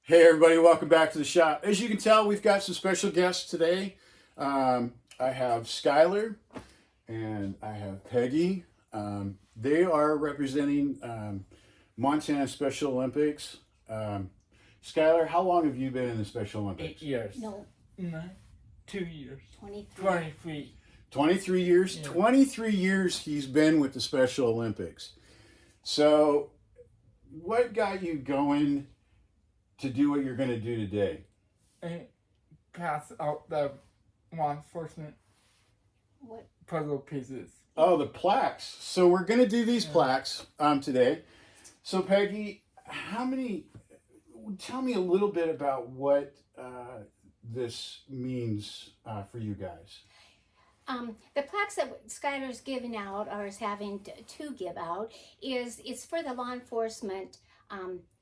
Hey everybody, welcome back to the shop. As you can tell, we've got some special guests today. I have Skylar and I have Peggy. They are representing Montana Special Olympics. Skylar, how long have you been in the Special Olympics? 8 years. No, No, 2 years. 23. 23. 23 years? Yeah. 23 years he's been with the Special Olympics. So, what got you going to do what you're going to do today? And pass out the law enforcement What? puzzle pieces. Oh, the plaques. So we're going to do these plaques today. So Peggy, tell me a little bit about what this means for you guys. The plaques that Skylar's giving out, or is having to give out, it's for the law enforcement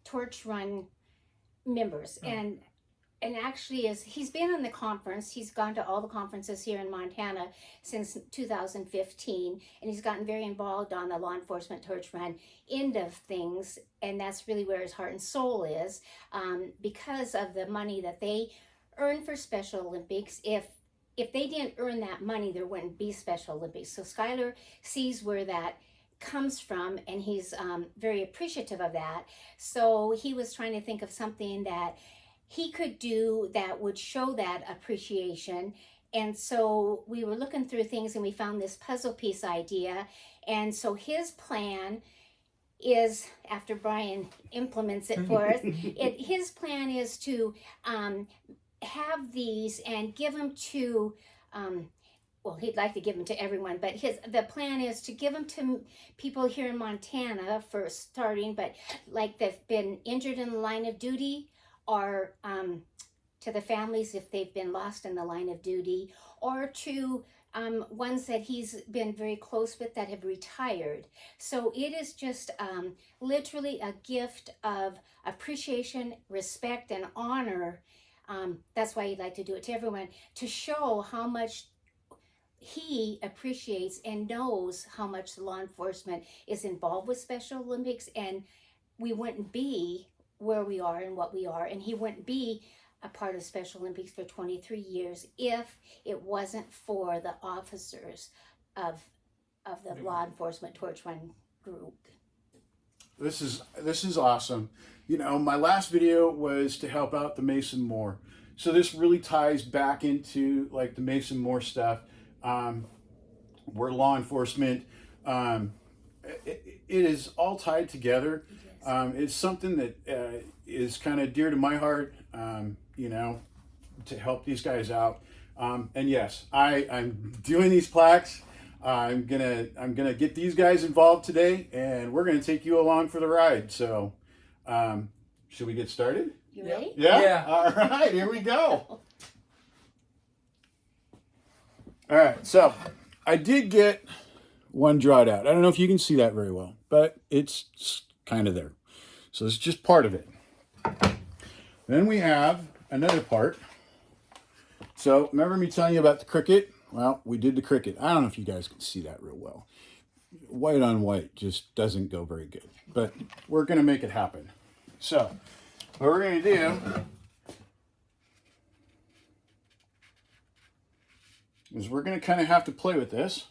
torch run members. And actually he's been on the conference. He's gone to all the conferences here in Montana since 2015, and he's gotten very involved on the law enforcement torch run end of things, and that's really where his heart and soul is, because of the money that they earn for Special Olympics. If they didn't earn that money, there wouldn't be Special Olympics. So Skylar sees where that comes from, and he's very appreciative of that. So he was trying to think of something that he could do that would show that appreciation. And so we were looking through things and we found this puzzle piece idea. And so his plan is, after Brian implements it for us, his plan is to have these and give them to well, he'd like to give them to everyone, but the plan is to give them to people here in Montana for starting, but like they've been injured in the line of duty, or to the families if they've been lost in the line of duty, or to ones that he's been very close with that have retired. So it is just literally a gift of appreciation, respect, and honor. That's why he'd like to do it to everyone, to show how much he appreciates and knows how much law enforcement is involved with Special Olympics, and we wouldn't be where we are and what we are, and he wouldn't be a part of Special Olympics for 23 years if it wasn't for the officers of the law enforcement torch run group. This is awesome. You know, my last video was to help out the Mason Moore. So this really ties back into like the Mason Moore stuff. We're law enforcement. It is all tied together. It's something that is kind of dear to my heart, you know, to help these guys out. And yes, I'm doing these plaques. I'm gonna get these guys involved today, and we're gonna take you along for the ride. So, should we get started? You ready? Yeah? Yeah. All right, here we go. All right, so I did get one drawed out. I don't know if you can see that very well, but it's kind of there. So it's just part of it. Then we have another part. So remember me telling you about the cricket? Well, we did the cricket. I don't know if you guys can see that real well. White on white just doesn't go very good, but we're going to make it happen. So what we're going to do is we're going to kind of have to play with this,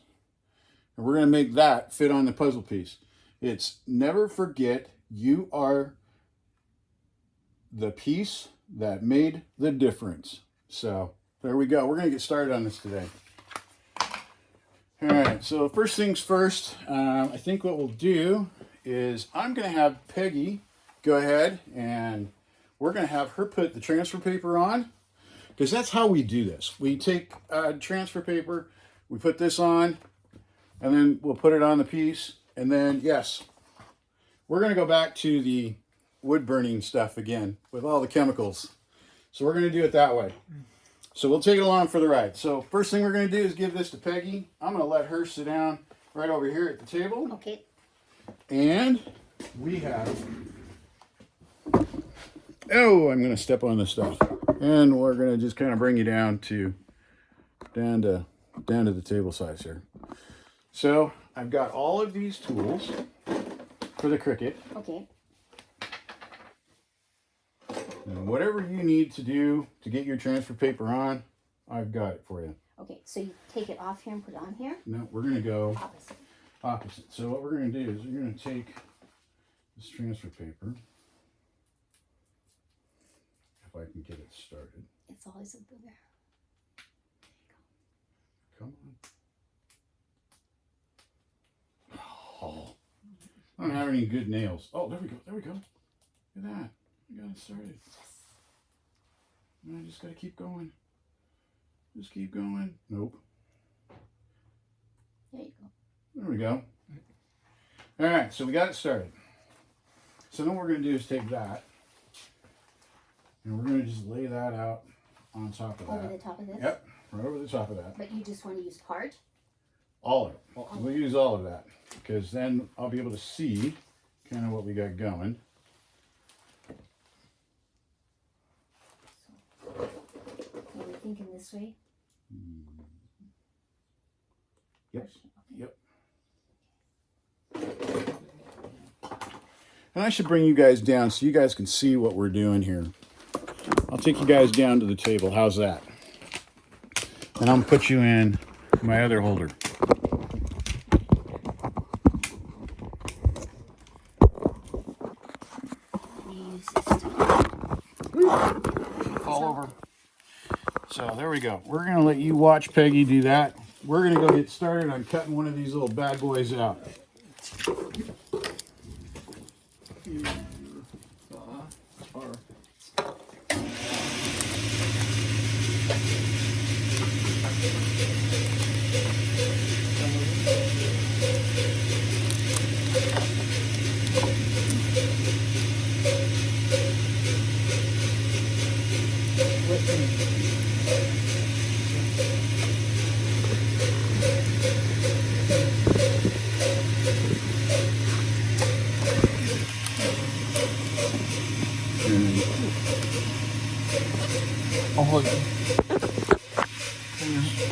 and we're going to make that fit on the puzzle piece. It's never forget you are the piece that made the difference. So there we go. We're going to get started on this today. All right, so first things first, I think what we'll do is I'm going to have Peggy go ahead and we're going to have her put the transfer paper on, because that's how we do this. We take transfer paper, we put this on, and then we'll put it on the piece. And then, yes, we're going to go back to the wood burning stuff again with all the chemicals. So we're going to do it that way. So we'll take it along for the ride. So first thing we're going to do is give this to Peggy. I'm going to let her sit down right over here at the table. Okay. And we have... Oh, I'm going to step on this stuff. And we're going to just kind of bring you down to the table size here. So I've got all of these tools for the cricket. Okay. And whatever you need to do to get your transfer paper on, I've got it for you. Okay, so you take it off here and put it on here? No, we're going to go Opposite. opposite. So what we're going to do is we're going to take this transfer paper. If I can get it started. It's always a booger. Come on. Oh, I don't have any good nails. Oh, there we go. There we go. Look at that. I got it started. And I just got to keep going. Just keep going. Nope. There you go. There we go. All right, so we got it started. So then what we're going to do is take that, and we're going to just lay that out on top of that. Over the top of this? Yep, right over the top of that. But you just want to use part? All of it. We'll use all of that, because then I'll be able to see kind of what we got going. Are you thinking this way? Yep. Yep. And I should bring you guys down so you guys can see what we're doing here. I'll take you guys down to the table. How's that? And I'm gonna put you in my other holder. Use this to Fall over. So there we go. We're gonna let you watch Peggy do that. We're gonna go get started on cutting one of these little bad boys out. I'll hold it.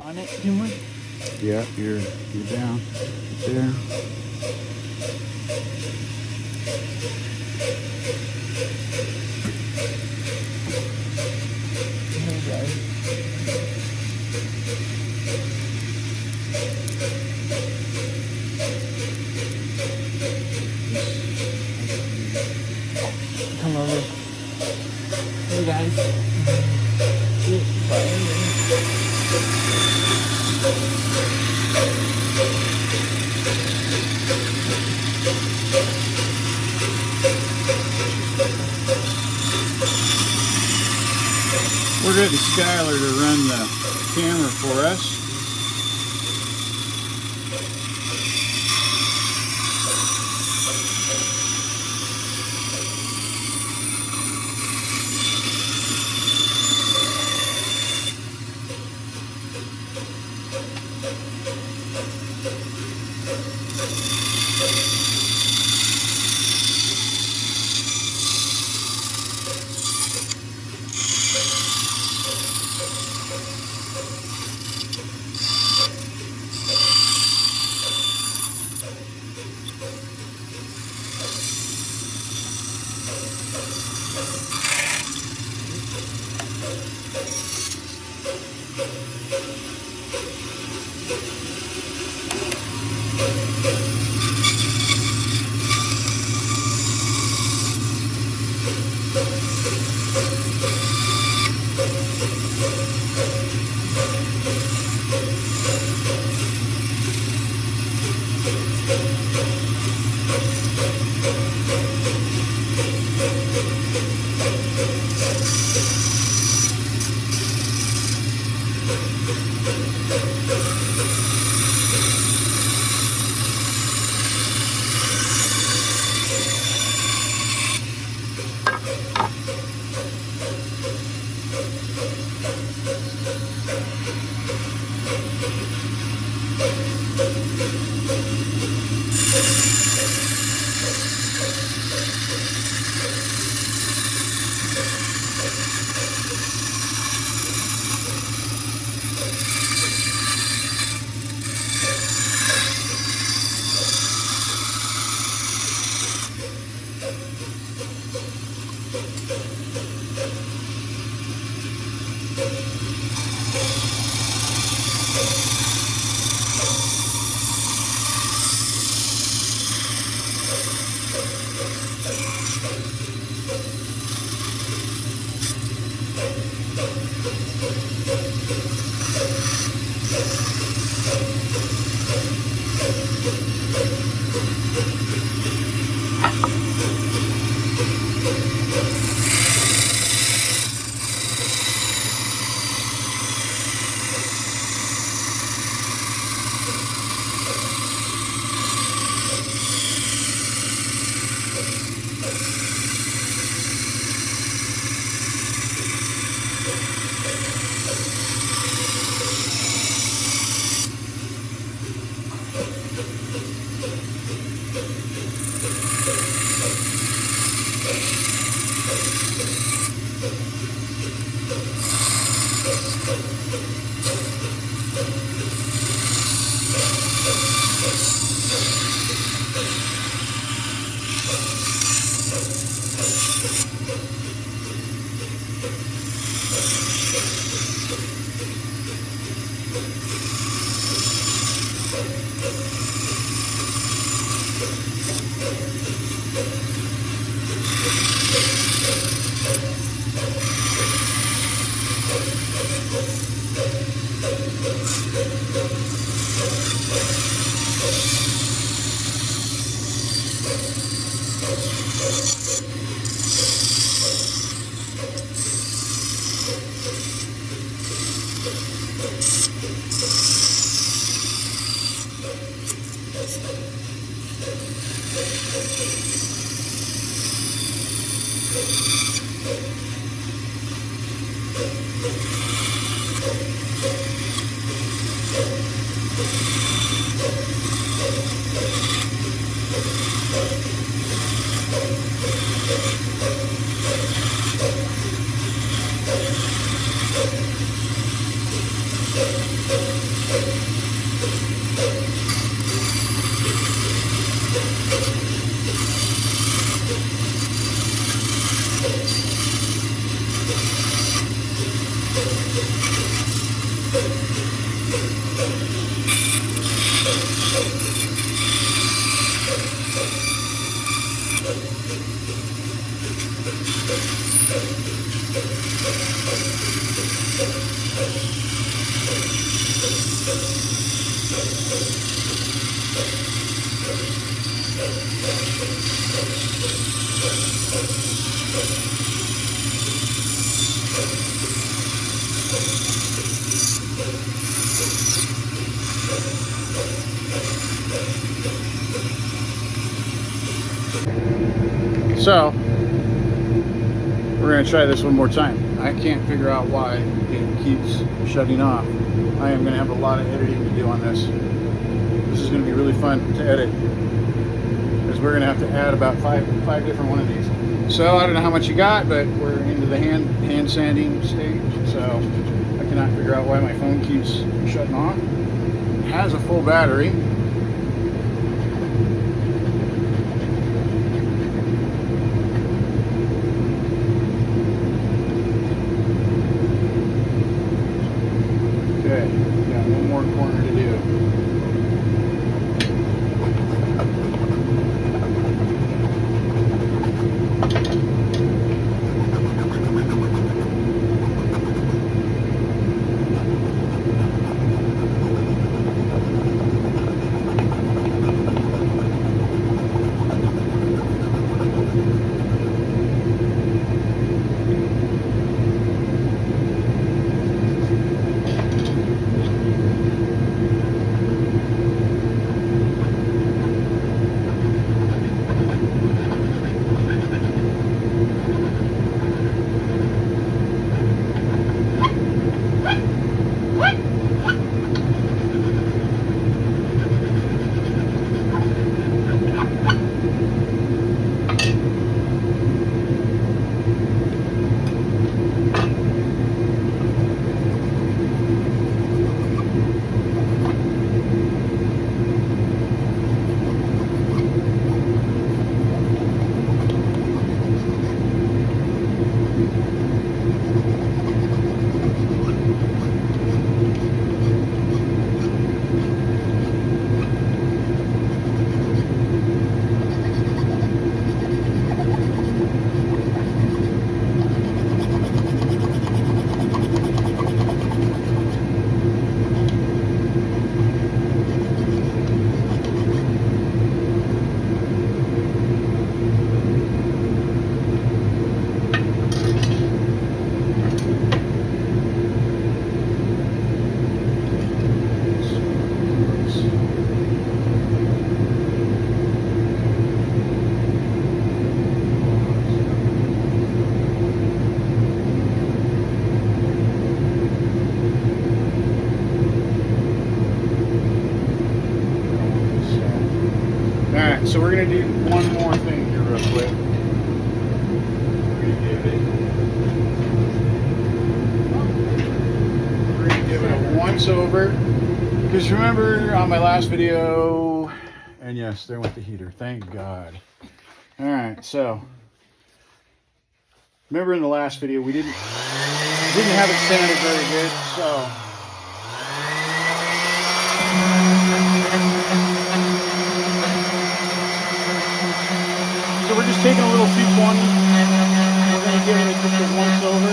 On it, too much? Yeah, you're down there. Come over. Hey guys. We're getting Skylar to run the camera for us. So we're going to try this one more time. I can't figure out why it keeps shutting off. I am going to have a lot of editing to do on this. This is going to be really fun to edit, because we're going to have to add about five different one of these. So I don't know how much you got, but we're into the hand sanding stage. So I cannot figure out why my phone keeps shutting off. It has a full battery. Okay, got one more corner to do. with. We're gonna give it a once over. Because remember on my last video, and yes, there went the heater. Thank God. All right, so remember in the last video we didn't have it sanded very good, so. So we're just taking a little 220. We're going to give it just a once over.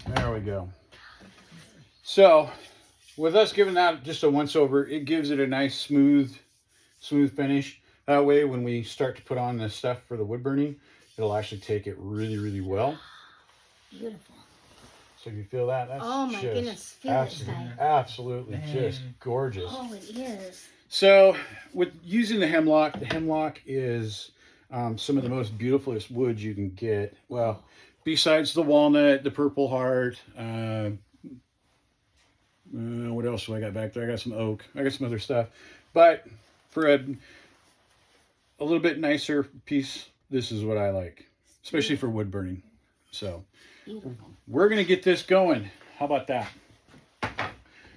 There we go. So, with us giving that just a once over, it gives it a nice smooth finish. That way, when we start to put on the stuff for the wood burning, it'll actually take it really, really well. Beautiful. So if you feel that, that's Oh my goodness, feel it, Sky. Absolutely just gorgeous. Oh, it is. So with using the hemlock is some of the most beautifulest woods you can get. Well, besides the walnut, the purple heart, what else do I got back there? I got some oak. I got some other stuff. But for a little bit nicer piece, this is what I like, especially for wood burning. So Beautiful. We're going to get this going. How about that?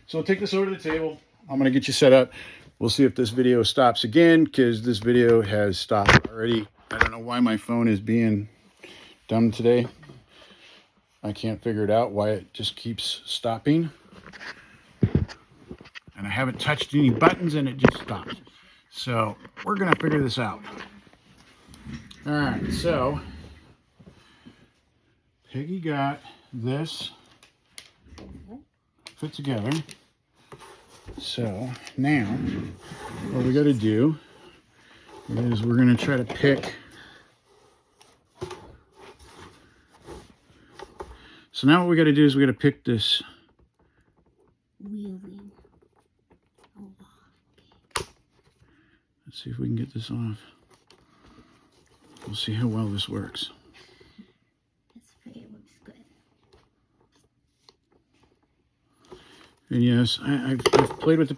So I'll take this over to the table. I'm going to get you set up. We'll see if this video stops again, because this video has stopped already. I don't know why my phone is being dumb today. I can't figure it out why it just keeps stopping. And I haven't touched any buttons and it just stopped. So we're going to figure this out. All right, so Peggy got this put together. So now what we got to do is we're going to try to pick. So now what we got to do is we got to pick this. Wheeling. Oh, Let's see if we can get this off. We'll see how well this works. that's pretty. It looks good. And yes, I've played with the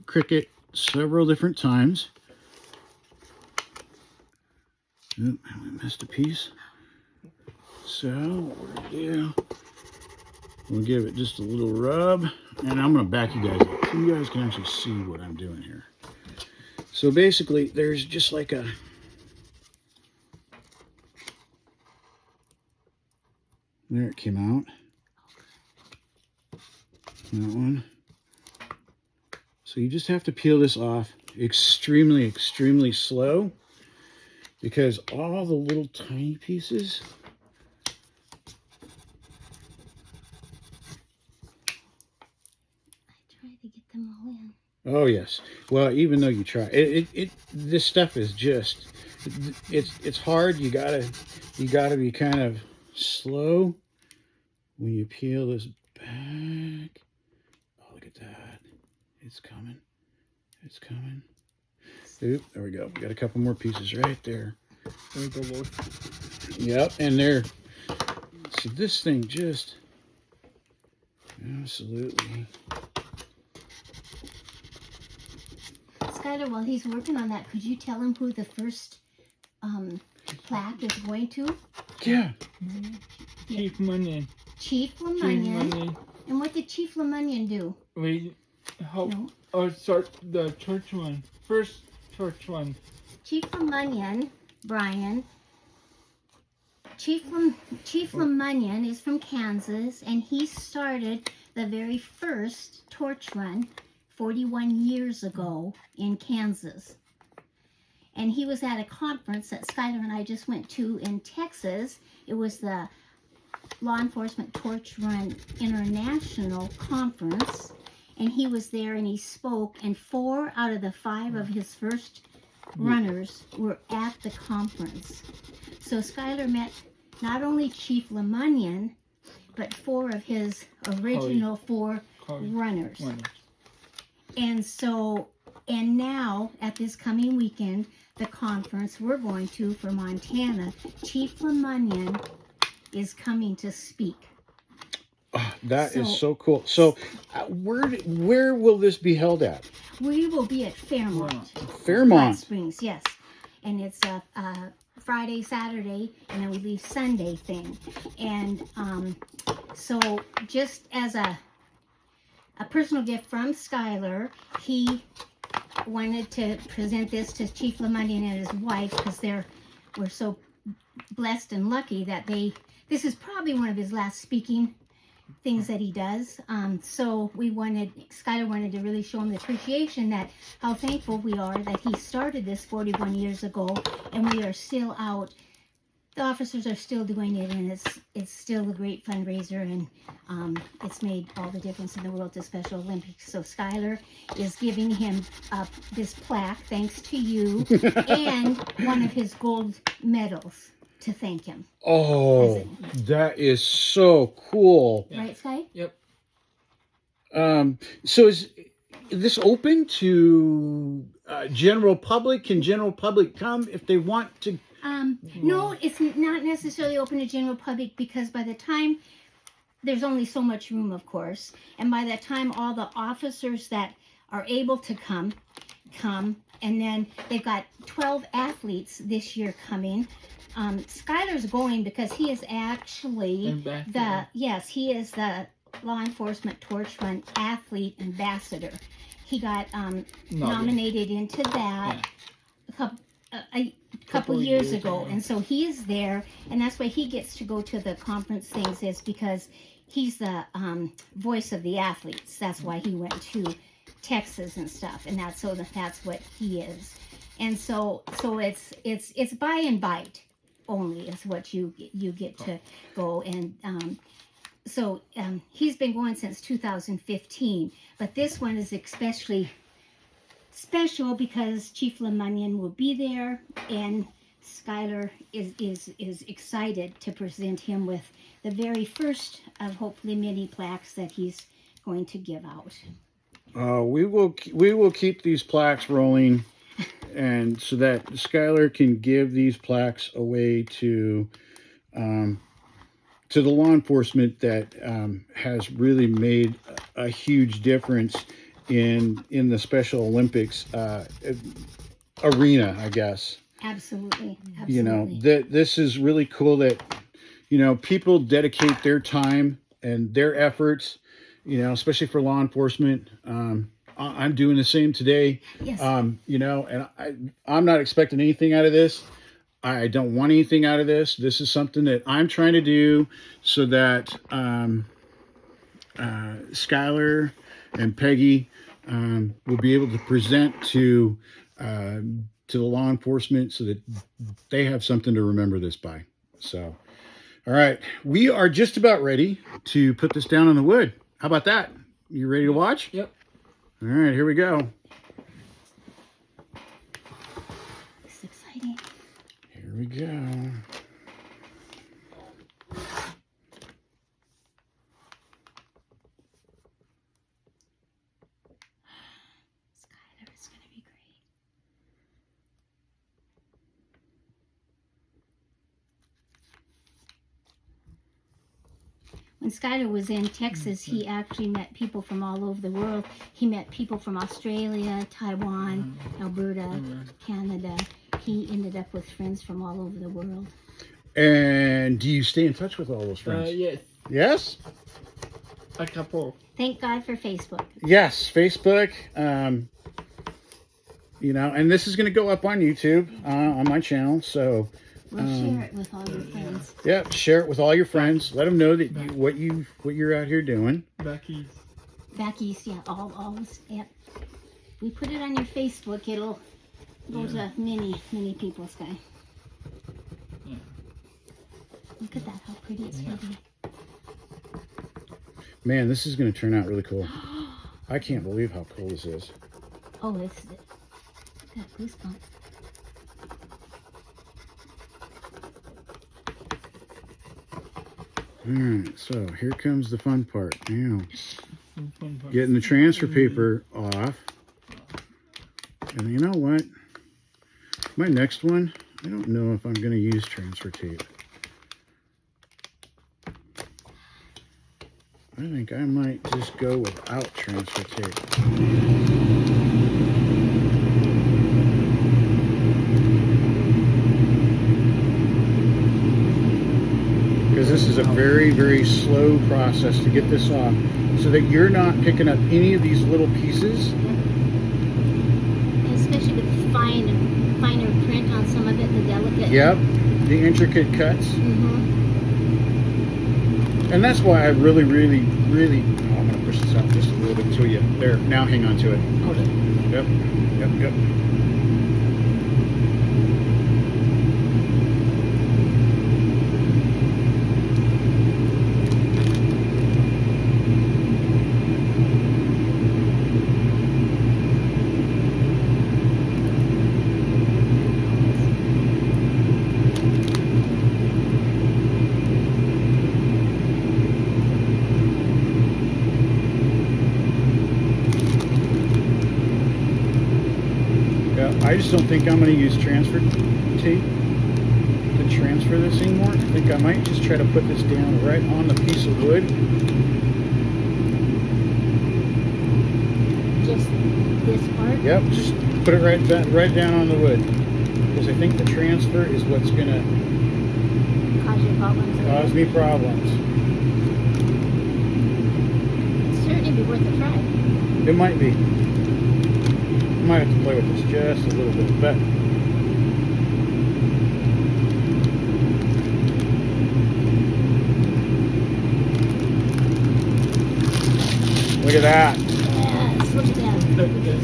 Cricut several different times. Oop, we missed a piece. So what we're gonna do, we'll give it just a little rub, and I'm gonna back you guys up so you guys can actually see what I'm doing here. So basically, there's just like a there it came out. That one. So you just have to peel this off extremely, extremely slow, because all the little tiny pieces I try to get them all in. oh yes. Well, even though you try, this stuff is just it's hard. You gotta be kind of slow when you peel this back. Oh, look at that! It's coming. It's coming. Oop, there we go. We got a couple more pieces right there. There we go, both. Yep, and they're so this thing just absolutely. Skylar, while he's working on that, could you tell him who the first plaque is going to? Yeah. Chief Munyon. Chief Chief LeMunyon. Munyon. And what did Chief LeMunyon do? We help No. start the church one. First church one. Chief LeMunyon, Brian. Chief LeMunyon is from Kansas, and he started the very first torch run 41 years ago in Kansas. And he was at a conference that Skylar and I just went to in Texas. It was the Law Enforcement Torch Run International Conference. And he was there and he spoke, and 4 out of the 5 of his first runners were at the conference. So Skylar met not only Chief LeMunyon, but 4 of his original 4 runners. And so, and now at this coming weekend, the conference we're going to for Montana, Chief LeMunyon is coming to speak. Oh, that is so cool. So, where will this be held at? We will be at Fairmont. Fairmont. Hot Springs, yes. And it's a Friday, Saturday, and then we leave Sunday thing. And so just as a personal gift from Skylar, he wanted to present this to Chief LeMunyon and his wife, because we're so blessed and lucky that this is probably one of his last speaking things that he does. So Skylar wanted to really show him the appreciation, that how thankful we are that he started this 41 years ago, and we are still out. The officers are still doing it, and it's still a great fundraiser, and it's made all the difference in the world to Special Olympics. So Skylar is giving him this plaque, thanks to you, and one of his gold medals to thank him. Oh, that is so cool. Yeah. Right, Sky? Yep. So is this open to general public? Can general public come if they want to? No, it's not necessarily open to general public, because by the time, there's only so much room, of course, and by that time all the officers that are able to come, and then they've got 12 athletes this year coming. Skylar's going because he is actually he is the Law Enforcement Torch Run Athlete Ambassador. He got nominated into that a couple years ago, and so he is there, and that's why he gets to go to the conference things, is because he's the voice of the athletes. That's why he went to Texas and stuff, and that's what he is. And so it's by invite only is what you get to go. And so he's been going since 2015, but this one is especially special because Chief LeMunyon will be there, and Skylar is excited to present him with the very first of hopefully many plaques that he's going to give out. We will keep these plaques rolling, and so that Skylar can give these plaques away to the law enforcement that has really made a huge difference in the Special Olympics arena, I guess. Absolutely. You know, this is really cool that, you know, people dedicate their time and their efforts, you know, especially for law enforcement. I'm doing the same today. Yes. You know, and I'm not expecting anything out of this. I don't want anything out of this. This is something that I'm trying to do so that Skylar and Peggy will be able to present to the law enforcement so that they have something to remember this by. So, all right, we are just about ready to put this down on the wood. How about that? You ready to watch? Yep. All right, here we go. It's exciting. Here we go. Skylar, it's going to be great. when Skyler was in Texas, he actually met people from all over the world. He met people from Australia, Taiwan, Alberta, Canada. He ended up with friends from all over the world. And do you stay in touch with all those friends? Yes, Yes? a couple. Thank God for Facebook. Yes, Facebook. You know, and this is going to go up on YouTube, on my channel. So, We'll share it with all your friends. yeah, share it with all your friends. Let them know that what you're out here doing. Becky's. Back east, yeah, always, yeah. We put it on your Facebook, it'll go to many, many people, Sky. Yeah. Look at that, how pretty it's gonna be. Man, this is going to turn out really cool. I can't believe how cool this is. Oh, it's got goosebumps. Alright, so here comes the fun part. Now, getting the transfer paper off. And you know what? My next one, I don't know if I'm going to use transfer tape. I think I might just go without transfer tape. Because this is a very, very slow process to get this off, so that you're not picking up any of these little pieces. And especially with finer print on some of it, the delicate. Yep, the intricate cuts. Mm-hmm. And that's why I really, really, really, oh, I'm going to push this out just a little bit to you. There, now hang on to it. Okay. Yep, yep, yep. I just don't think I'm going to use transfer tape to transfer this anymore. I think I might just try to put this down right on the piece of wood. Just this part. Yep, just put it right down on the wood. Because I think the transfer is what's going to Cause you problems. cause me problems. It'd certainly be worth a try. It might be. Might have to play with this just a little bit, but look at that. Yes, look at that.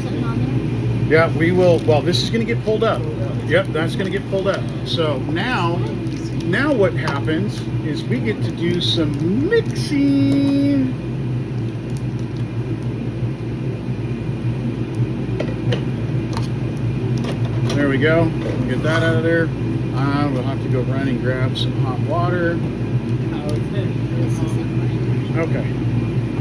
Something on there? Yeah, we will. Well, this is going to get pulled up. Yep, that's going to get pulled up. So now what happens is we get to do some mixing. There we go. Get that out of there. We'll have to go run and grab some hot water. Let's see something. Okay.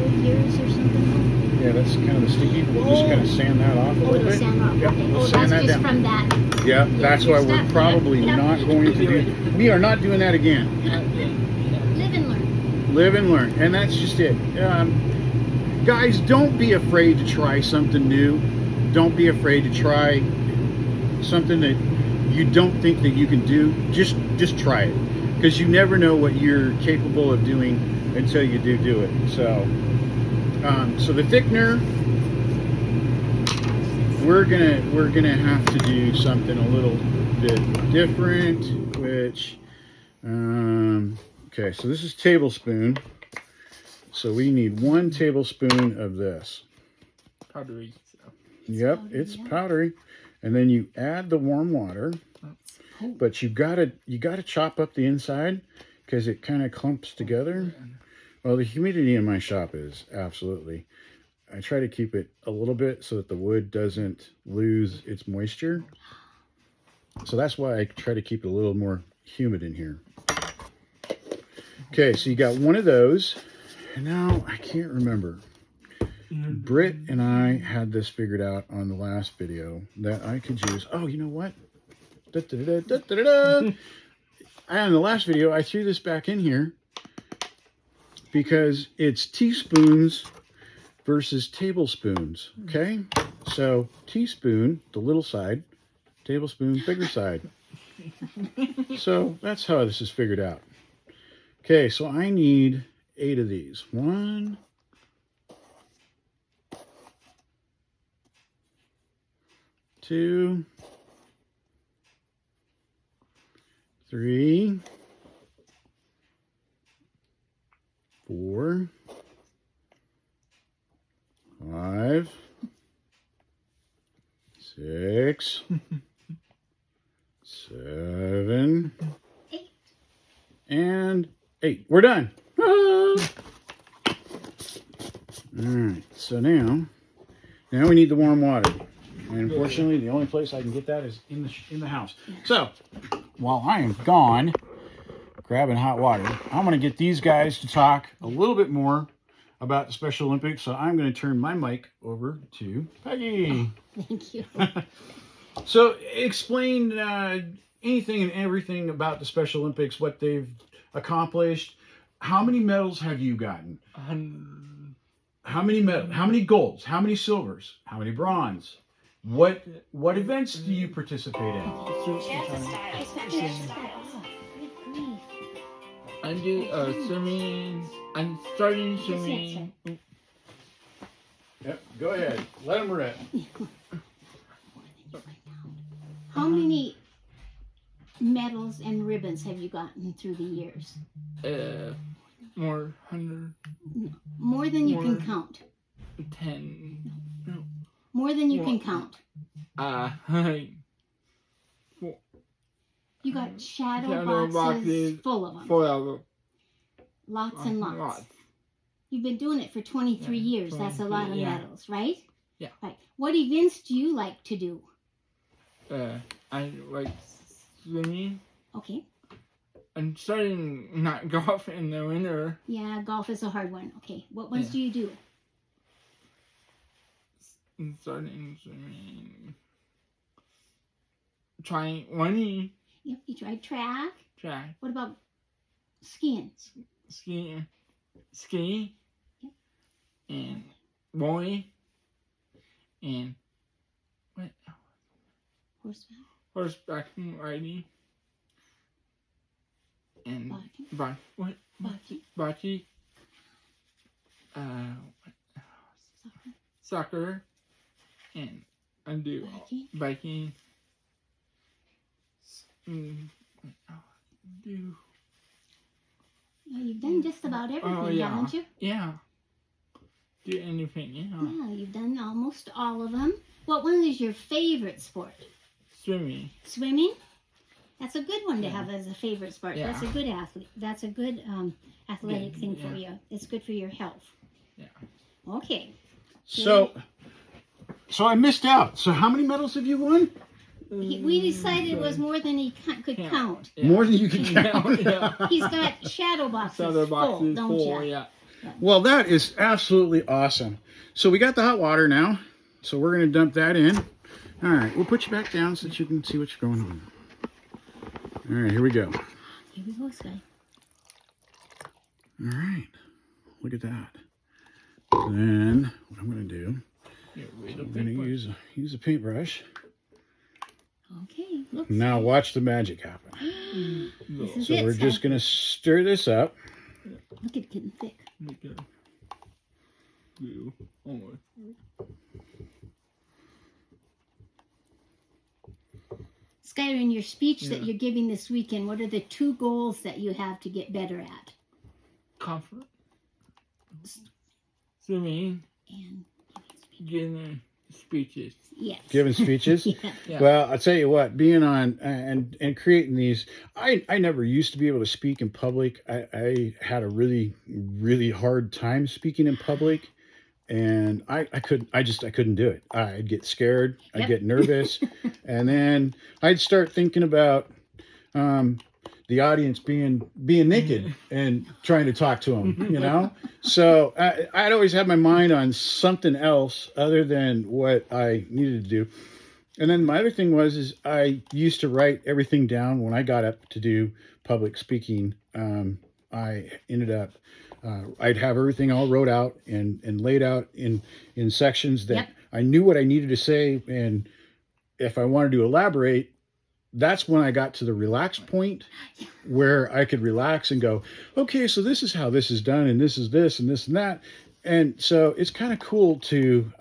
Old years or something? Yeah, that's kind of the sticky. We'll just kind of sand that off a Oh, little it'll bit. sand off. Yep, Okay. we'll Oh, sand that's that just down. from that. Yeah, that's your why we're stuff. probably Yeah. not going to do. We are not doing that again. Live and learn. Live and learn, and that's just it. Guys, don't be afraid to try something new. Don't be afraid to try something that you don't think that you can do. Just try it, because you never know what you're capable of doing until you do it. So, so the thickener, we're gonna have to do something a little bit different. Which, okay, so this is tablespoon. So we need 1 tablespoon of this. Powdery. Yep, it's powdery. And then you add the warm water, but you gotta chop up the inside because it kind of clumps together. Well, the humidity in my shop is absolutely. I try to keep it a little bit so that the wood doesn't lose its moisture. So that's why I try to keep it a little more humid in here. Okay, so you got 1 of those. And now I can't remember. Britt and I had this figured out on the last video that I could use. Oh, you know what? And in the last video, I threw this back in here because it's teaspoons versus tablespoons. Okay, so teaspoon, the little side, tablespoon, bigger side. So that's how this is figured out. Okay, so I need 8 of these. 1, 2, 3, 4, 5, 6, 7, 8. and 8. We're done. All right. So now we need the warm water. And unfortunately, the only place I can get that is in the house. So while I am gone grabbing hot water, I'm going to get these guys to talk a little bit more about the Special Olympics. So I'm going to turn my mic over to Peggy. Thank you. So explain anything and everything about the Special Olympics, what they've accomplished. How many medals have you gotten? How many medals? How many golds? How many silvers? How many bronze? What events do you participate in? I do swimming. I'm starting swimming. Yep, go ahead. Let them rip. How many medals and ribbons have you gotten through the years? More 100, More than you can count. 10. No. More than you can count. You got shadow Shadow boxes boxes full of them. 4 of them. Lots and lots. You've been doing it for 23 years. That's a lot of medals, right? Yeah. Right. What events do you like to do? I like swimming. Okay. I'm starting not golf in the winter. Yeah, golf is a hard one. Okay. What ones do you do? I'm starting swimming. Trying running. Yep. You tried track. Track. What about skiing? Skiing. Yep. And bowling. And what? Horseback. Horseback riding. And Biking. what? Biking. Bocce. Soccer. And I do biking. Do. Yeah, you've done just about everything, haven't you? Yeah. Do anything, Yeah, you've done almost all of them. What one is your favorite sport? Swimming. Swimming? That's a good one to have as a favorite sport. Yeah. That's a good athlete. That's a good athletic thing for you. It's good for your health. Yeah. Okay. So I missed out. So how many medals have you won? We decided it was more than he could count. Yeah. More than you can count. Yeah. He's got shadow boxes Shadow full, boxes don't full, you? yeah. Well, that is absolutely awesome. So we got the hot water now. So we're going to dump that in. All right, we'll put you back down so that you can see what's going on. All right, here we go. Here we go, Sky. All right, look at that. Then what I'm going to do, I'm going to use a paintbrush. Okay, look. Now watch the magic happen. This is So we're just going to stir this up. Look at it getting thick. Almost. Skylar, in your speech that you're giving this weekend, what are the 2 goals that you have to get better at? Comfort. Swimming. And Giving speeches. yes. Giving speeches. Yeah. Well, I'll tell you what, being on and creating these, I never used to be able to speak in public. I had a really, really hard time speaking in public. And I couldn't do it. I'd get scared. I'd get nervous. And then I'd start thinking about the audience being naked and trying to talk to them, you know? So I'd always have my mind on something else other than what I needed to do. And then my other thing is I used to write everything down when I got up to do public speaking. I ended up I'd have everything all wrote out and laid out in sections that Yep. I knew what I needed to say. And if I wanted to elaborate, that's when I got to the relax point where I could relax and go, okay, so this is how this is done, and this is this and this and that. And so it's kind of cool to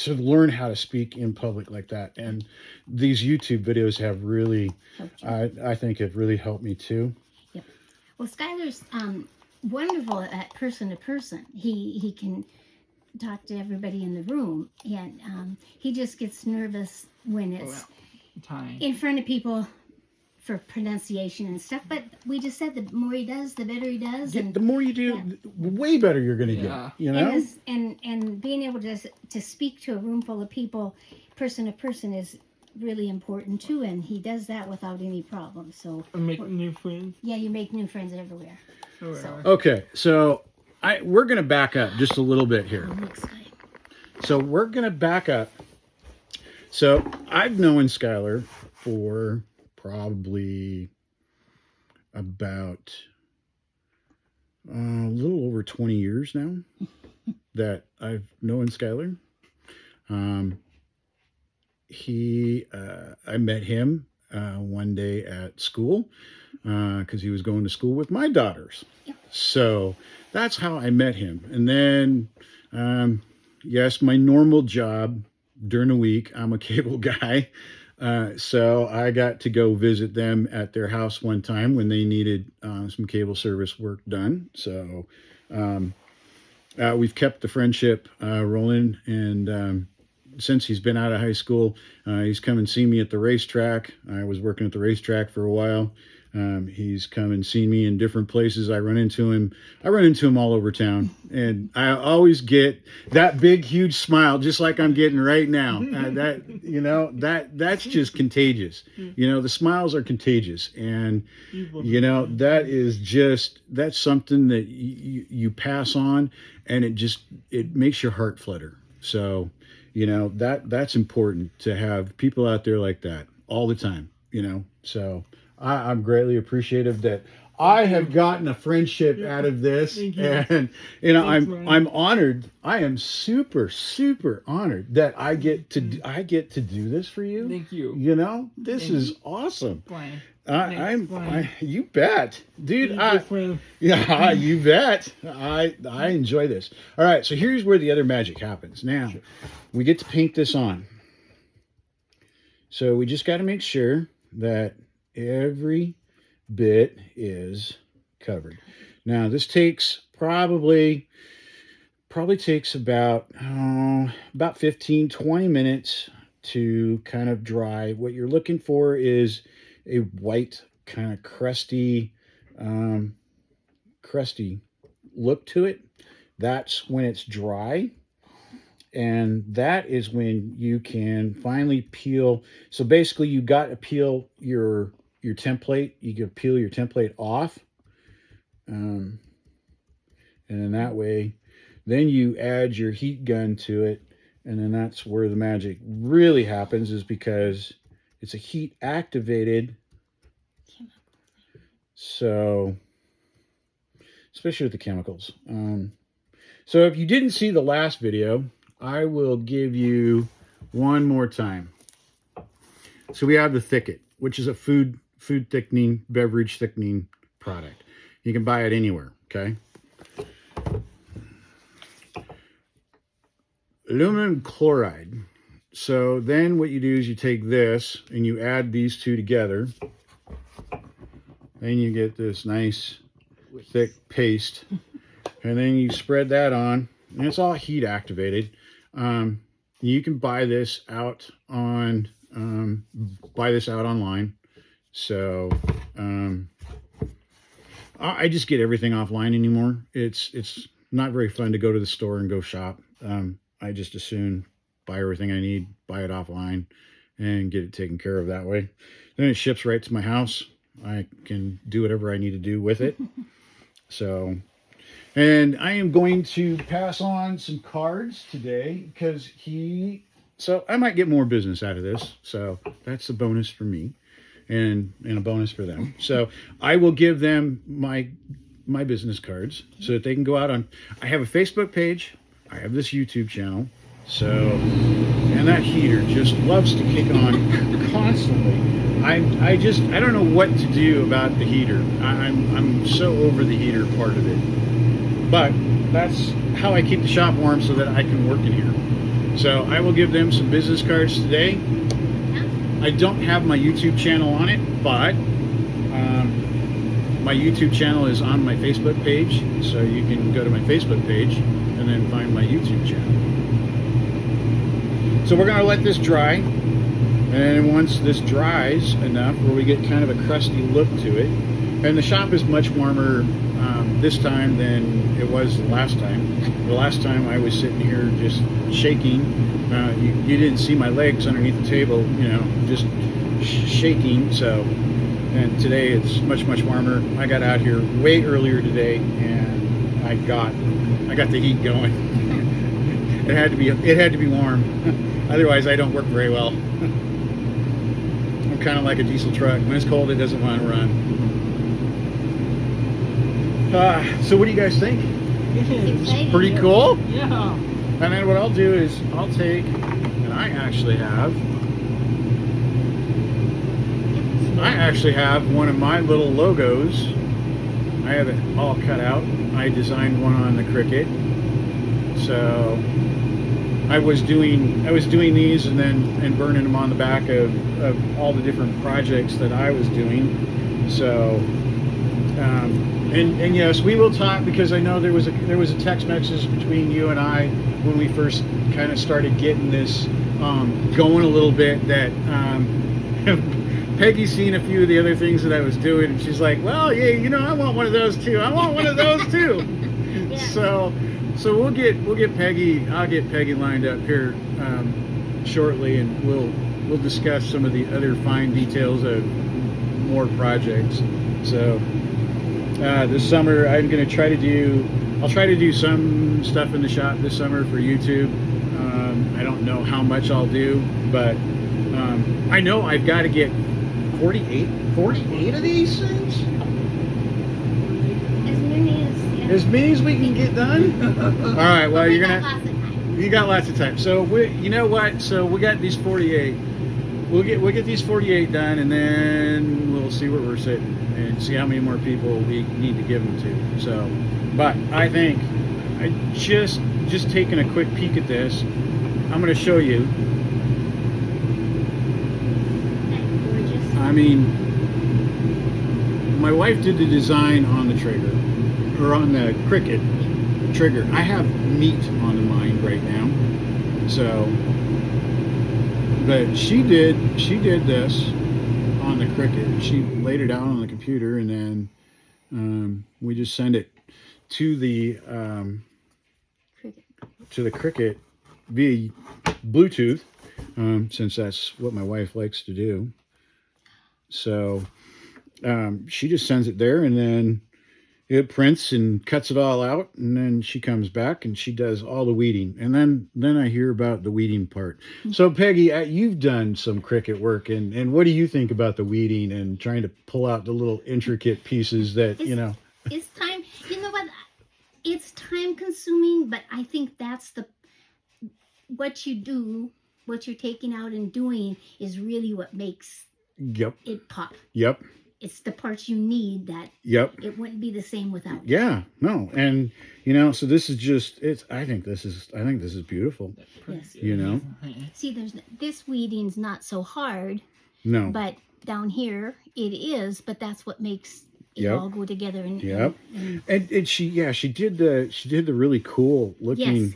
learn how to speak in public like that. And these YouTube videos have really, Helped you. I think, have really helped me too. Well, Skylar's wonderful at person to person. He can talk to everybody in the room, and he just gets nervous when it's Time. in front of people for pronunciation and stuff. But we just said the more he does, the better he does. Yeah, And the more you do, the way better you're going to Yeah. get. You know, and being able to speak to a room full of people, person to person, is really important too. And he does that without any problem. So Make new friends. yeah, you make new friends everywhere. Or, okay. So we're going to back up just a little bit here. I'm excited. So we're going to back up. So I've known Skylar for probably about a little over 20 years now that I've known Skylar. I met him one day at school because he was going to school with my daughters. So that's how I met him. And then, yes, my normal job during the week, I'm a cable guy. So I got to go visit them at their house one time when they needed some cable service work done. So we've kept the friendship rolling. And since he's been out of high school, he's come and seen me at the racetrack. I was working at the racetrack for a while. He's come and seen me in different places. I run into him all over town, and I always get that big, huge smile, just like I'm getting right now. That's just contagious. The smiles are contagious, and that's something that you pass on, and it makes your heart flutter. So, that's important to have people out there like that all the time. So. I'm greatly appreciative that I have gotten a friendship out of this, Thank you. and Thanks, Ryan. I'm honored. I am super honored that I get to do this for you. Thank you. This Thank is you. awesome. Brian. You bet, dude. Friend. Yeah, you bet. I enjoy this. All right, so here's where the other magic happens. Now, we get to paint this on. So we just got to make sure that every bit is covered. Now this takes probably takes about 15-20 minutes to kind of dry. What you're looking for is a white kind of crusty look to it. That's when it's dry. And that is when you can finally peel. So basically you got to peel your template. You can peel your template off. And then that way, then you add your heat gun to it. And then that's where the magic really happens, is because it's a heat activated. So, especially with the chemicals. So if you didn't see the last video, I will give you one more time. So we have the Thicket, which is a food thickening, beverage thickening product. You can buy it anywhere, okay? Aluminum chloride. So then what you do is you take this and you add these two together. Then you get this nice thick paste. And then you spread that on. And it's all heat activated. You can buy this out online. So I just get everything offline anymore. It's not very fun to go to the store and go shop. I just as soon buy everything I need, buy it offline, and get it taken care of that way. Then it ships right to my house. I can do whatever I need to do with it. So, and I am going to pass on some cards today because so I might get more business out of this. So that's a bonus for me and a bonus for them. So I will give them my my business cards so that they can go out on. I have a Facebook page. I have this YouTube channel. So, and that heater just loves to kick on constantly. I don't know what to do about the heater. I'm so over the heater part of it. But that's how I keep the shop warm so that I can work in here. So I will give them some business cards today. I don't have my YouTube channel on it, but my YouTube channel is on my Facebook page. So you can go to my Facebook page and then find my YouTube channel. So we're going to let this dry. And once this dries enough where we get kind of a crusty look to it, and the shop is much warmer this time than it was the last time. The last time I was sitting here just shaking. You didn't see my legs underneath the table, you know, just shaking. So, and today it's much warmer. I got out here way earlier today, and I got the heat going. It had to be warm. Otherwise, I don't work very well. I'm kind of like a diesel truck. When it's cold, it doesn't want to run. So what do you guys think? Exciting. Pretty cool? Yeah. And then what I'll do is I'll take, and I actually have one of my little logos. I have it all cut out. I designed one on the Cricut. So I was doing these and burning them on the back of all the different projects that I was doing. So and yes, we will talk, because I know there was a text message between you and I when we first kind of started getting this going a little bit, that Peggy's seen a few of the other things that I was doing, and she's like, well, yeah, you know, I want one of those too. I want one of those too. Yeah. So we'll get Peggy. I'll get Peggy lined up here shortly, and we'll discuss some of the other fine details of more projects. So this summer I'm going to try to do some stuff in the shop this summer for YouTube. I don't know how much I'll do, but I know I've got to get 48 of these things. As many as we can get done. All right. Well, We got lots of time. you got lots of time. So you know what? So we got these 48. We'll get these 48 done, and then we'll see where we're sitting and see how many more people we need to give them to. So, but I think I just taking a quick peek at this. I'm going to show you. Gorgeous. I mean, my wife did the design on the trigger, or on the Cricut trigger. I have meat on the mind right now, so. But she did this on the Cricut. She laid it out on the computer, and then we just send it to the Cricut via Bluetooth, since that's what my wife likes to do. So she just sends it there, and then it prints and cuts it all out, and then she comes back and she does all the weeding, and then I hear about the weeding part. So Peggy, you've done some Cricut work, and what do you think about the weeding and trying to pull out the little intricate pieces that It's time. You know what? It's time consuming, but I think that's what you're taking out and doing is really what makes Yep. it pop. Yep. It's the parts you need that Yep. it wouldn't be the same without. Yeah. No. And so this is just I think this is beautiful. Yes. You know? See, this weeding's not so hard, No. but down here it is. But that's what makes it Yep. all go together. And Yep. And she did the really cool looking,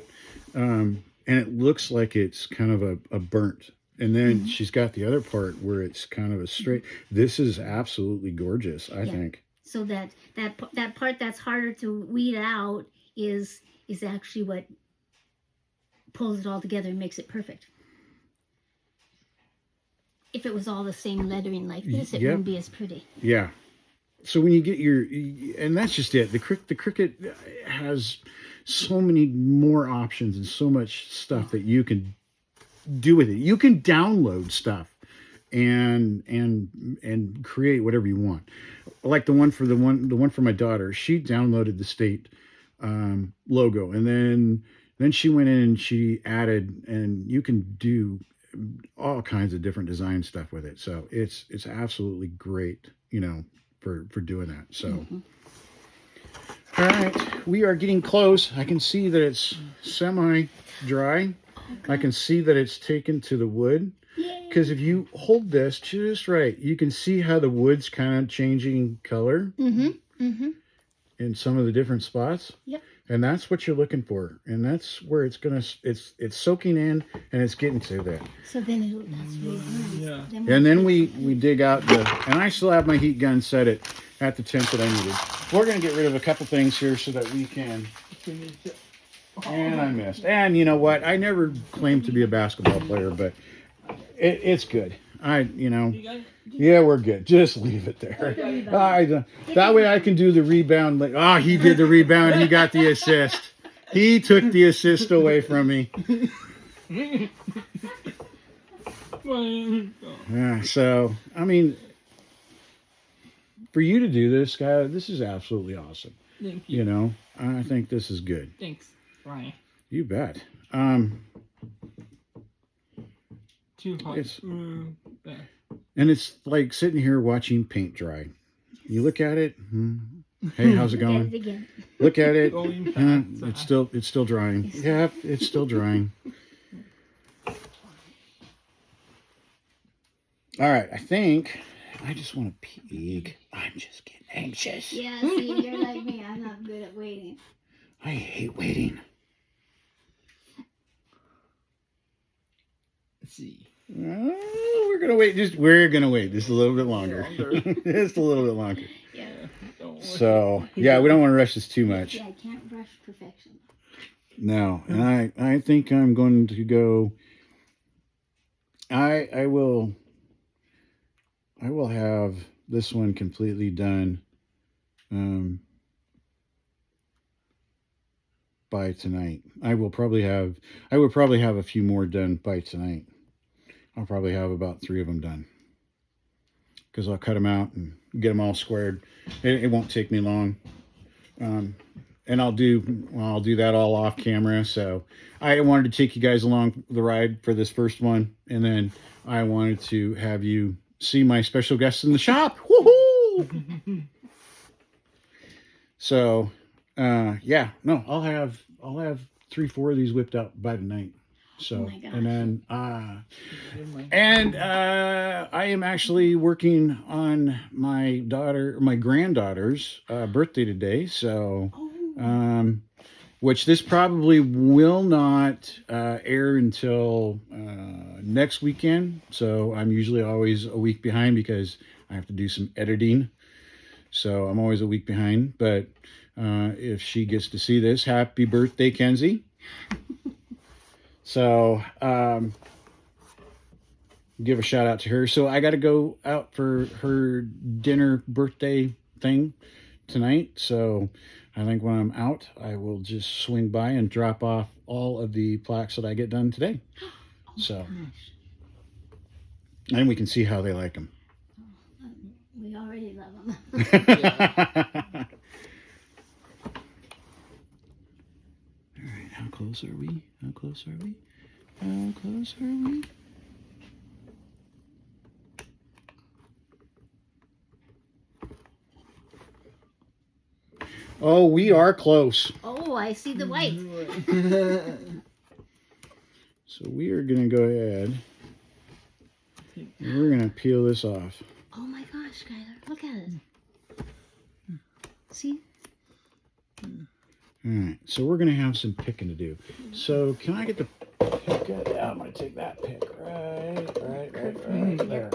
and it looks like it's kind of a burnt. And then she's got the other part where it's kind of a straight. This is absolutely gorgeous, I think. So that part that's harder to weed out is actually what pulls it all together and makes it perfect. If it was all the same lettering like this, it wouldn't be as pretty. Yeah. So when you get and that's just it. The Cricut has so many more options and so much stuff that you can do with it. You can download stuff and create whatever you want. Like the one for my daughter. She downloaded the state logo, and then she went in and she added, and you can do all kinds of different design stuff with it. So it's absolutely great, for doing that. So. All right, we are getting close. I can see that it's semi-dry. I can see that it's taken to the wood. Because if you hold this just right, you can see how the wood's kind of changing color in some of the different spots. Yep. And that's what you're looking for. And that's where it's soaking in and it's getting to there. So then that's really nice. Yeah. And then we dig out and I still have my heat gun set at the temp that I needed. We're going to get rid of a couple things here so that we can. And I missed. And you know what? I never claimed to be a basketball player, but it's good. Yeah, we're good. Just leave it there. That way I can do the rebound. He did the rebound. He got the assist. He took the assist away from me. Yeah, so, I mean, for you to do this, guy, this is absolutely awesome. Thank you. I think this is good. Thanks, Brian. You bet. Too hot. And it's like sitting here watching paint dry. You look at it. Hey, how's it going? Look at it. It's still drying. Yeah, it's still drying. All right, I think I just want to peek. I'm just getting anxious. Yeah, see, you're like me. I'm not good at waiting. I hate waiting. Let's see. We're gonna wait just a little bit longer. Just a little bit longer. Yeah. So yeah, we don't want to rush this too much. Yeah, I can't rush perfection. No, and I think I'm going to go. I will have this one completely done by tonight. I would probably have a few more done by tonight. I'll probably have about 3 of them done because I'll cut them out and get them all squared. It won't take me long. And I'll do that all off camera. So I wanted to take you guys along the ride for this first one, and then I wanted to have you see my special guests in the shop. Woohoo! So, yeah, no, I'll have 3-4 of these whipped out by tonight. So, Oh my gosh. and then, I am actually working on my granddaughter's birthday today. So, which this probably will not air until next weekend. So I'm usually always a week behind because I have to do some editing. So I'm always a week behind. But if she gets to see this, happy birthday, Kenzie. So give a shout out to her. So I got to go out for her dinner birthday thing tonight. So I think when I'm out, I will just swing by and drop off all of the plaques that I get done today. So, and we can see how they like them. We already love them. All right, how close are we? How close are we? How close are we? Oh, we are close. Oh, I see the white. So we are going to go ahead and we're going to peel this off. Oh my gosh, Skylar, look at it. See? All right, so we're going to have some picking to do. So can I get the pick? Yeah, I'm going to take that pick right there.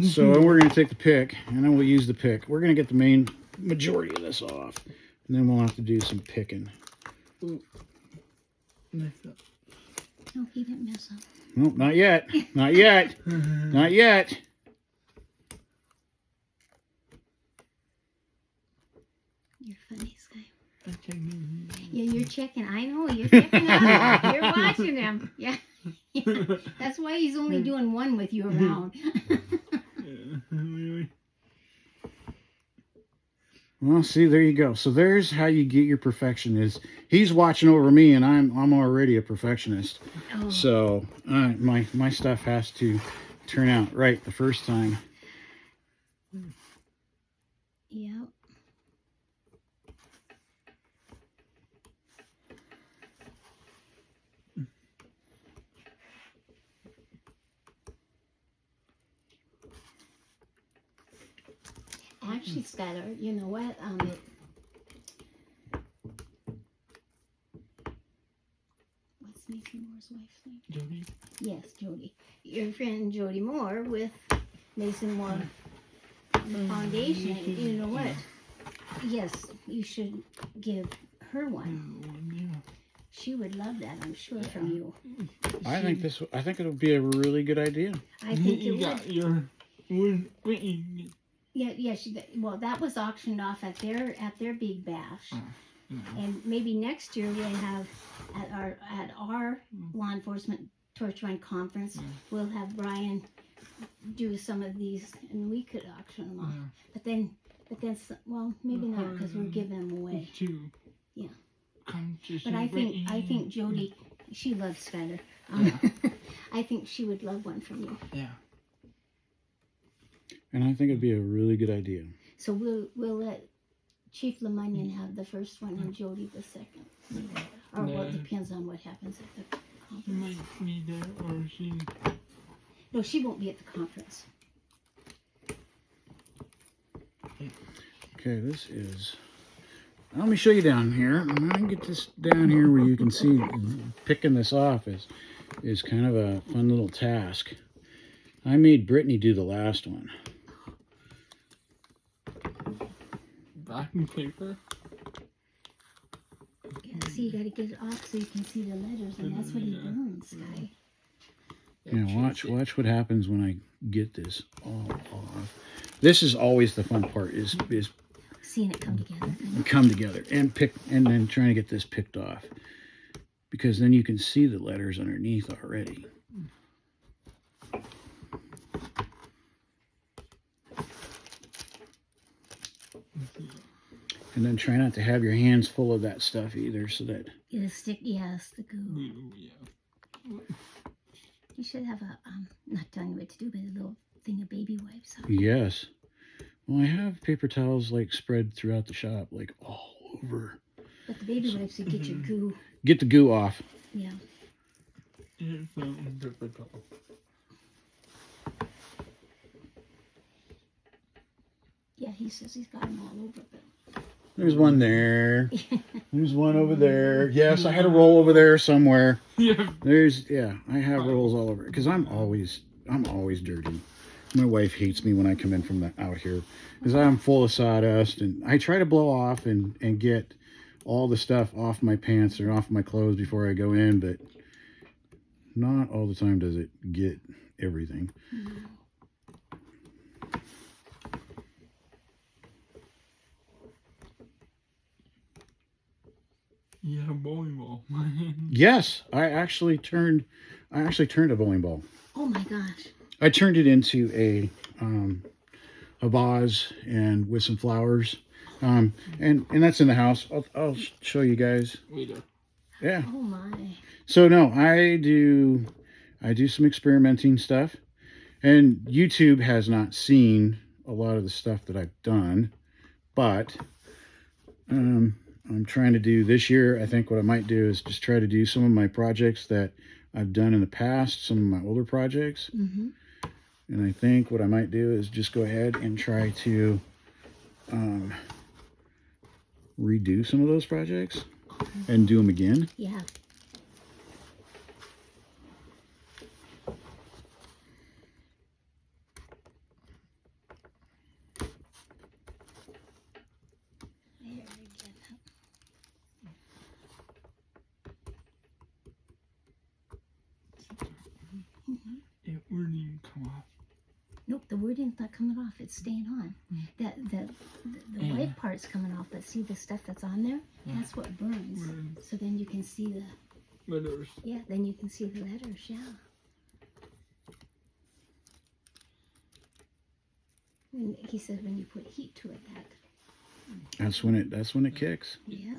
So we're going to take the pick, and then we'll use the pick. We're going to get the main majority of this off, and then we'll have to do some picking. Mess up. No, he didn't mess up. No, not yet. Not yet. Not yet. You're funny, Sky. Okay. Yeah, you're checking. I know, you're checking them. You're watching them. Yeah. That's why he's only doing one with you around. Well, see, there you go. So there's how you get your perfection. Is he's watching over me, and I'm already a perfectionist. Oh. So my stuff has to turn out right the first time. Yep. Actually, Skylar, you know what? What's Mason Moore's wife's name? Jody? Yes, Jody. Your friend Jody Moore with Mason Moore Foundation. You know what? Yes, you should give her one. She would love that, I'm sure, from you. I think it'll be a really good idea. I think You it got would. your Yeah. Well, that was auctioned off at their big bash, and maybe next year we'll have at our law enforcement torch run conference, we'll have Brian do some of these, and we could auction them off. But then, well, maybe not because we're giving them away. Yeah. But I think Jody, she loves Skylar. I think she would love one from you. Yeah. And I think it'd be a really good idea. So we'll let Chief LeMunion have the first one and Jody the second. Or well, it depends on what happens at the She conference. might be there, or she. No, she won't be at the conference. Okay, this is. Let me show you down here. I'm gonna get this down here where you can see picking this off is kind of a fun little task. I made Brittany do the last one. Backing paper? Yeah, see, you gotta get it off so you can see the letters, and that's what he burns, Sky. Yeah, watch what happens when I get this all off. This is always the fun part is Seeing it come together. come together and then trying to get this picked off, because then you can see the letters underneath already. And then try not to have your hands full of that stuff either, so that The stick, yes, the goo. Yeah. You should have a not telling you what to do, but a little thing of baby wipes. Huh? yes. Well, I have paper towels like spread throughout the shop, like all over. But the baby wipes would get your goo. Get the goo off. Yeah. Here's some paper towel. Yeah, he says he's got them all over, but There's one there. There's one over there. Yes, I had a roll over there somewhere. Yeah. I have rolls all over because I'm always dirty. My wife hates me when I come in from out here because I'm full of sawdust, and I try to blow off and get all the stuff off my pants or off my clothes before I go in, but not all the time does it get everything. You had a bowling ball. Yes, I actually turned a bowling ball. oh my gosh. I turned it into a vase and with some flowers, and that's in the house. I'll show you guys. Later. Yeah. Oh my. So no, I do some experimenting stuff, and YouTube has not seen a lot of the stuff that I've done, but I'm trying to do this year. I think what I might do is just try to do some of my projects that I've done in the past, some of my older projects. Mm-hmm. And I think what I might do is just go ahead and try to redo some of those projects and do them again. Yeah. There we go. It wouldn't even come off. Nope, the wording's not coming off. It's staying on. The Yeah. white part's coming off, but see the stuff that's on there? Yeah. That's what burns. Burns. So then you can see the, Letters. yeah, then you can see the letters, yeah. When he says when you put heat to it, That's when it kicks. yeah.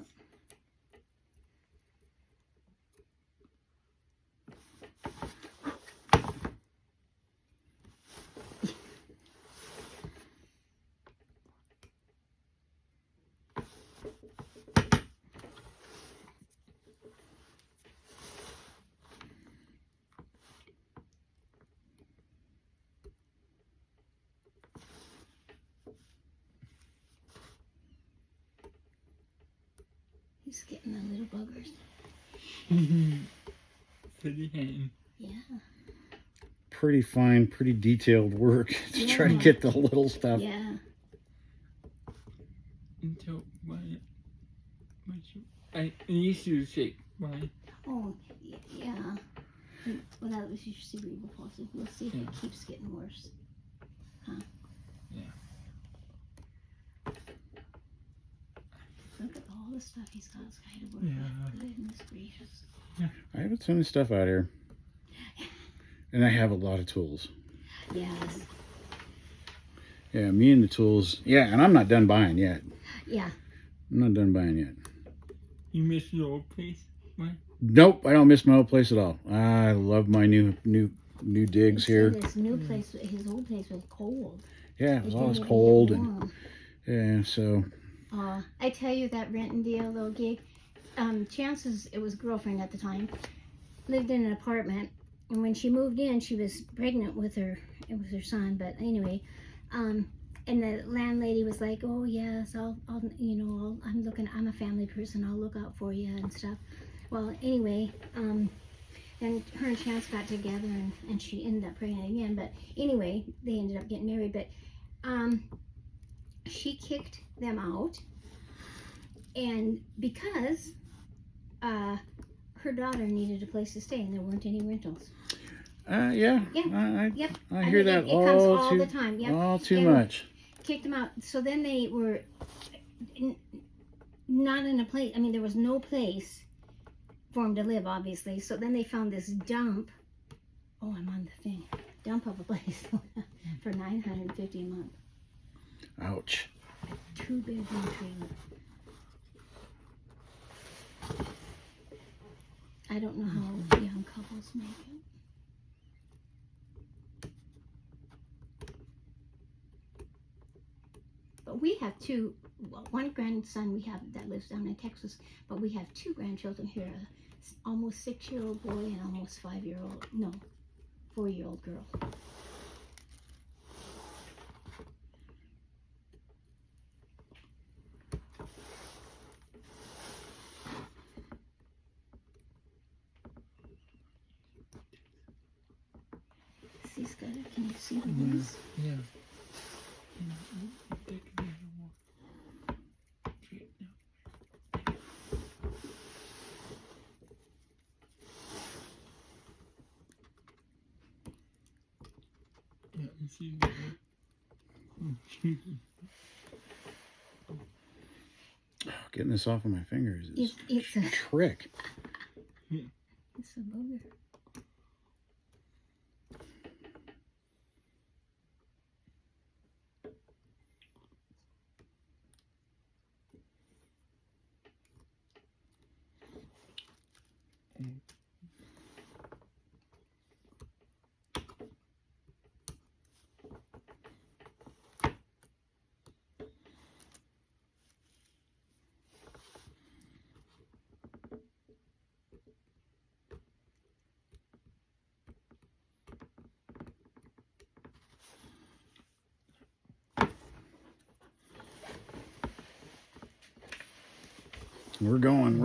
He's getting the little buggers. Pretty hand. Yeah. Pretty fine, pretty detailed work to try to Yeah. get the little stuff. Yeah. Until I used to shake my. Oh, yeah. Well, that was your cerebral palsy. We'll see if it keeps getting worse. Huh? Yeah. Look at all the stuff he's got to work Yeah. with. Goodness gracious. I have a ton of stuff out here. And I have a lot of tools. Yes. Yeah, me and the tools. Yeah, and I'm not done buying yet. Yeah. I'm not done buying yet. You miss your old place, Mike? Nope, I don't miss my old place at all. I love my new digs He here. said his new place, his old place was cold. Yeah, it was always didn't even cold get and warm. yeah, so I tell you that rent and deal little gig. Chances it was girlfriend at the time lived in an apartment, and when she moved in, she was pregnant with her. It was her son, but anyway, and the landlady was like, "Oh yes, I'm a family person. I'll look out for you and stuff." Well, anyway, then her and Chance got together, and she ended up pregnant again. But anyway, they ended up getting married. But she kicked them out, and because her daughter needed a place to stay, and there weren't any rentals. yeah. Yep. I hear that it comes all all too the time. Yep. all too And much. Kicked them out. So then they were not in a place. I mean, there was no place for them to live, obviously. So then they found this dump. Oh, I'm on the thing. Dump of a place for $950 a month. Ouch. 2-bedroom trailer. I don't know how young couples make it. But we have one grandson we have that lives down in Texas, but we have 2 grandchildren here, a almost 6-year-old boy and almost 4-year-old girl. See, Scott, can you see the ones? Yeah. Yeah, you see that one? Getting this off of my fingers is It's a a trick. it's a booger. We're going.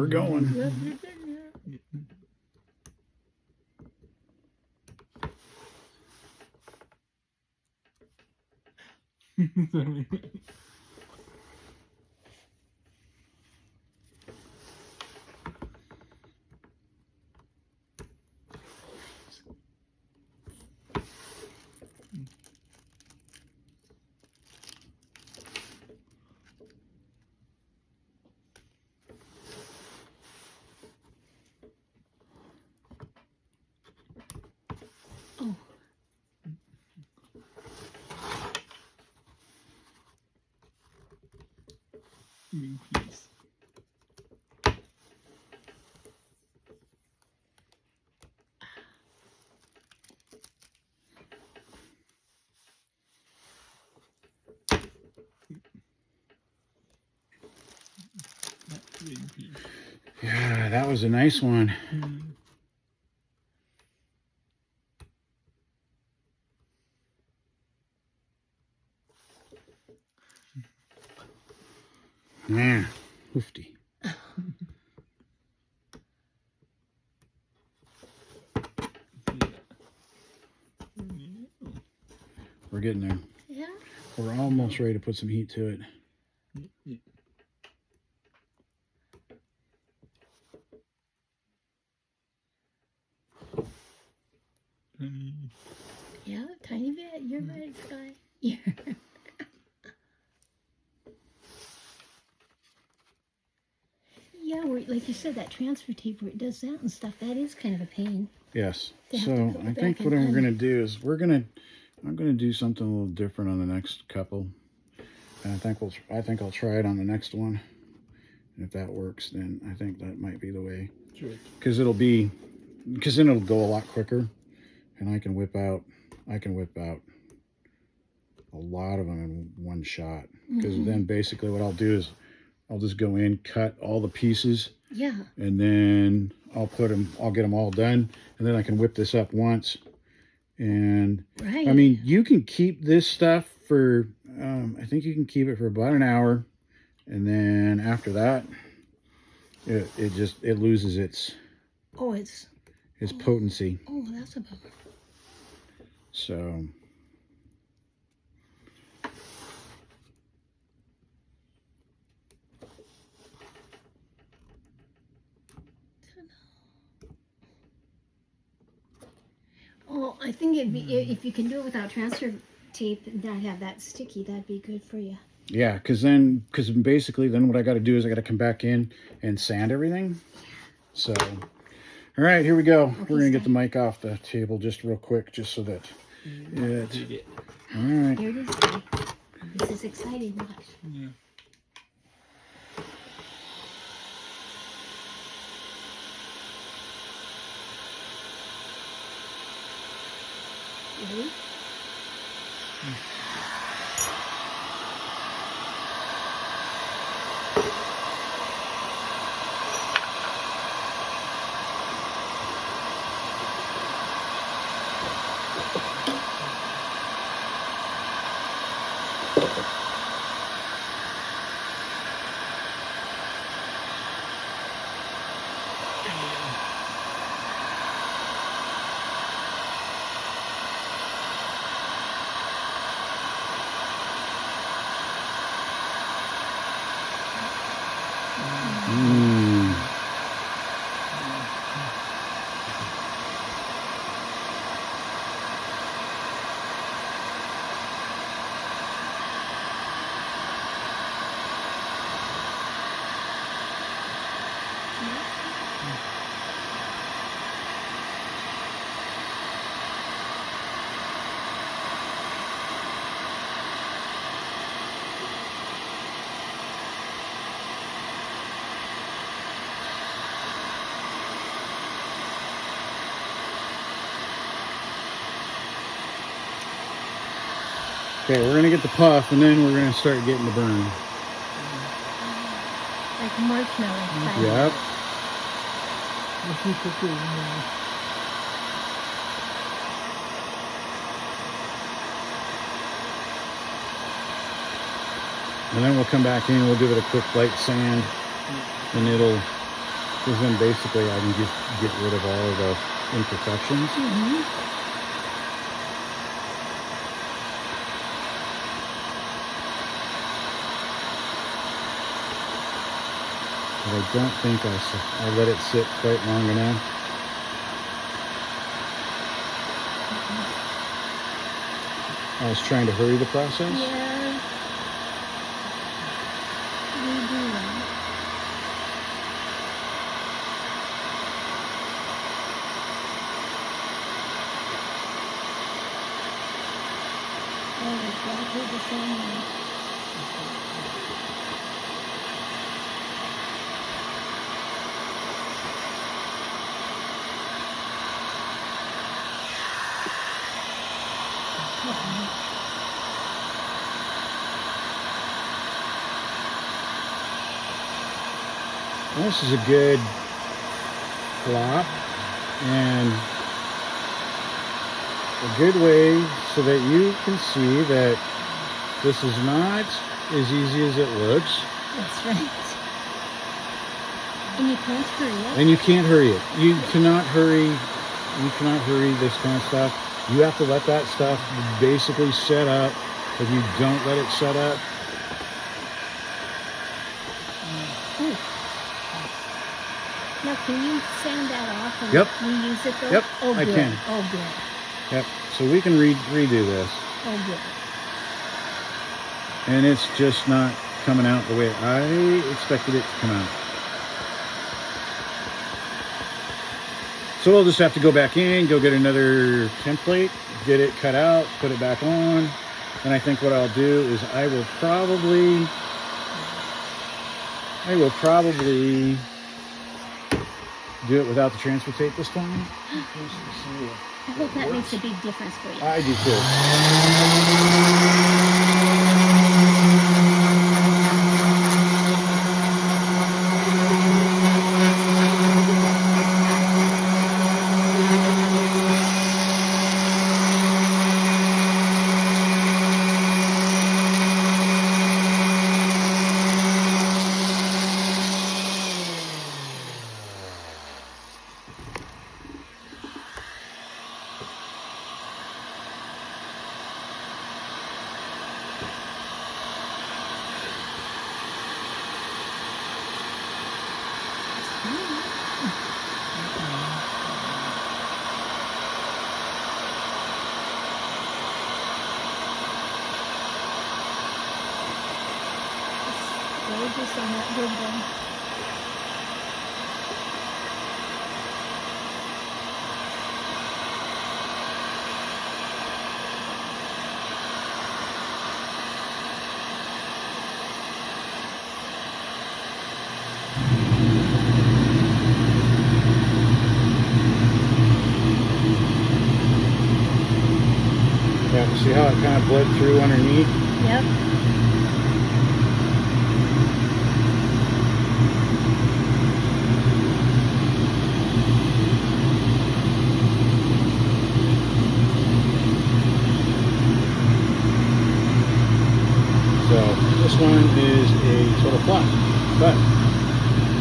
Oh. trimming piece. That trimming piece. Yeah, that was a nice one. Yeah, hoofty. We're getting there. Yeah. We're almost ready to put some heat to it. Yeah, tiny bit. You're right, Sky. Yeah. Yeah, like you said, that transfer tape where it does that and stuff, that is kind of a pain. Yes. They have So to put it I think back what and I'm un- going to do is I'm going to do something a little different on the next couple. And I think I'll try it on the next one. And if that works, then I think that might be the way. Sure. Because then it'll go a lot quicker, and I can whip out a lot of them in one shot. Because then basically what I'll do is I'll just go in, cut all the pieces, Yeah. and then I'll get them all done, and then I can whip this up once. And Right. I mean, you can keep this stuff for I think you can keep it for about an hour, and then after that, it loses its potency. Oh, that's a bummer. So Oh, I think it'd be if you can do it without transfer tape and not have that sticky, that'd be good for you. yeah, because basically then what I got to do is I got to come back in and sand everything. So, all right, here we go. Okay, We're gonna get Sky. the mic off the table just real quick, just so that Dig it. all right. Here it is. Sky. This is exciting. Watch. Yeah. Ready? Mm. Okay, we're gonna get the puff, and then we're gonna start getting the burn. Like marshmallow. Sky. Yep. Let's see if it's And then we'll come back in, we'll give it a quick light sand, and because then basically I can just get rid of all of the imperfections. But I don't think I let it sit quite long enough. I was trying to hurry the process. Yeah. We do that. Oh, exactly the same way. This is a good flop and a good way so that you can see that this is not as easy as it looks. That's right. And you can't hurry it. And you can't hurry it. You cannot hurry. You cannot hurry this kind of stuff. You have to let that stuff basically set up. If you don't let it set up, Ooh. Now, can you sand that off and Yep. reuse it though? Yep, Oh, I good. can. Oh, good. yep. So we can redo this, Oh, good. and it's just not coming out the way I expected it to come out. So we'll just have to go back in, go get another template, get it cut out, put it back on. And I think what I'll do is I will probably do it without the transfer tape this time. I hope that makes a big difference for you. I do too. Gorgeous on that wood one. Yeah, see how it kind of bled through underneath? Yep. So this one is a total flop. But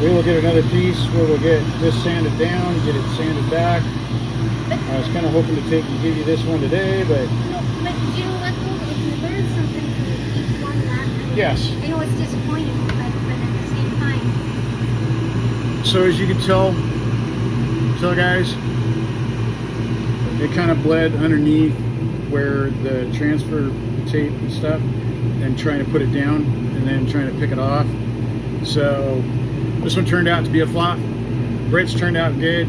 we will get another piece where we'll get this sanded down, get it sanded back. I was kind of hoping to give you this one today, but No, but you know what, though? If you learn something from each one, that yes. I know it's disappointing, but at the same time, So as you can tell guys, it kind of bled underneath where the transfer tape and stuff, and trying to put it down and then trying to pick it off. So this one turned out to be a flop. Brett's turned out good,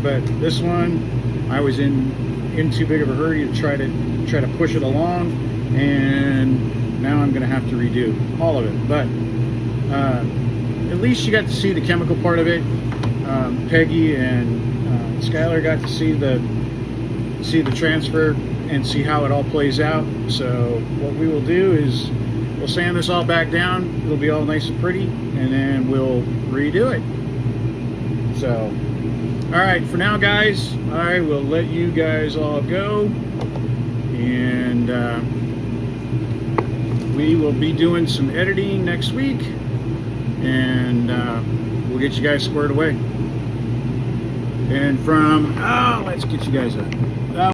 but this one I was in too big of a hurry to try to push it along, and now I'm gonna have to redo all of it. But at least you got to see the chemical part of it. Peggy and Skylar got to see the transfer and see how it all plays out. So what we will do is we'll sand this all back down. It'll be all nice and pretty, and then we'll redo it. So all right, for now guys, I will let you guys all go, and we will be doing some editing next week, and we'll get you guys squared away. And from, let's get you guys up.